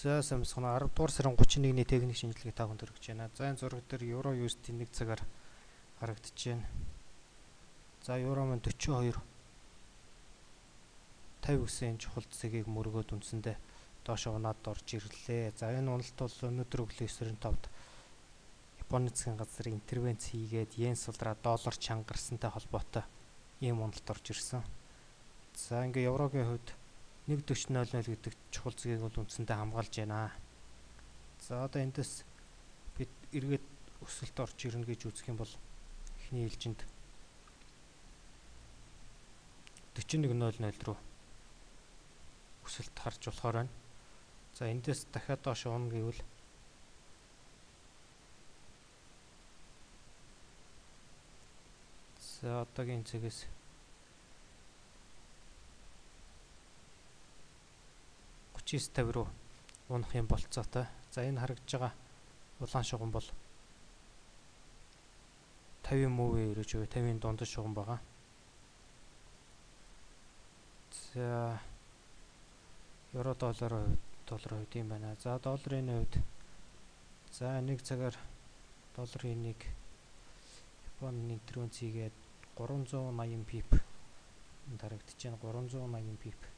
За самсгана 10 дугаар сарын 31-ний техник шинжилгээ та бүхэнд хүргэж байна. За энэ зураг дээр Euro USD 1 цагаар харагдаж байна. За Euro маань 42 59 энэ чухал цэгийг мөргөөд үндсэндээ доош унаад орж ирлээ. За энэ уналт бол өнөөдөр өглөө 9:05-д Японы засгийн газар интервенц хийгээд йен сулраа доллар чангарсантай холбоотой ийм уналт орж ирсэн. За ингээ еврогийн хувьд 1.4000 гэдэг чухал цэгийг бол үндсэндээ хамгаалж байна. За одоо эндээс бид эргээд өсөлт орж ирнэ гэж үзэх юм бол эхний ээлжинд 41.00 руу өсөлт харж болохоор байна. За эндээс дахиад доош унах гэвэл за одоогийн цэгээс $39.50 руу унах юм болцоотой. За энэ харагдж байгаа улаан шугам бол 50 мөвөө өрөж буй 50-ын дундаж шугам байгаа. За евро долларын хувьд юм байна. За долларын хувьд за 1 цагаар долларын нэг Японы интервенц хийгээд 380 пип энд харагдаж байна. 380 пип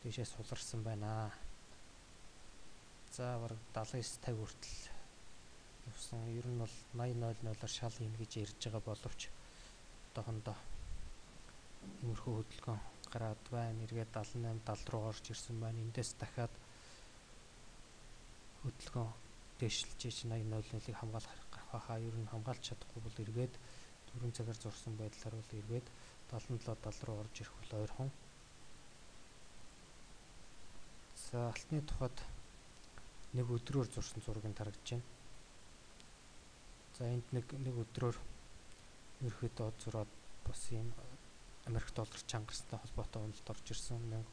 дэшээс суларсан байна. За бараг 79.50 хүртэл явсан. Ер нь бол 80.00-аар шал хийнэ гэж ярьж байгаа боловч одоохондоо иймэрхүү хөдөлгөөн гараад байна. Эргээд 78.70 руу орж ирсэн байна. Эндээс дахиад хөдөлгөөн дэвшилж 80.00-ыг хамгаалах хаа. Ер нь хамгаалж чадахгүй бол эргээд 4 цагаар зурсан байдлаар бол эргээд 77.70 руу орж ирэх бол ойрхон. За алтны тухайд нэг өдрөөр зурсан зургийг харагдаж байна. За энд нэг өдрөөр ерөөхдөө од зураад бас ийм Америк доллар чангарсантай холбоотой уналт орж ирсэн.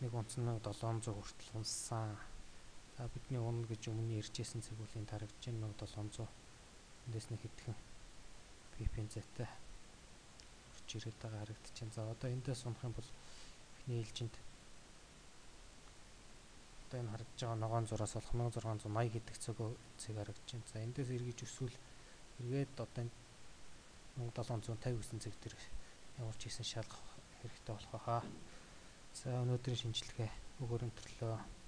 Нэг унц нь 700 хүртэл унссан. За бидний унна гэж өмнө ярьжсэн цаг үеийн харагдаж байна. 700 эндээс нэг хэдхэн пипийн зайтай орж ирээд байгаа харагдаж байна. За одоо эндээс унах юм бол эхний ээлжинд энэ харагдж байгаа ногоон зураас болох 1680 гэдэг цэг харагдаж байна. За эндээс эргэж өсвөл эргээд одоо 1759 цэг дээр ямар ч хийсэн шалгах хэрэгтэй болох хаа. За өнөөдрийн шинжилгээ өгөр өнtöрлөө.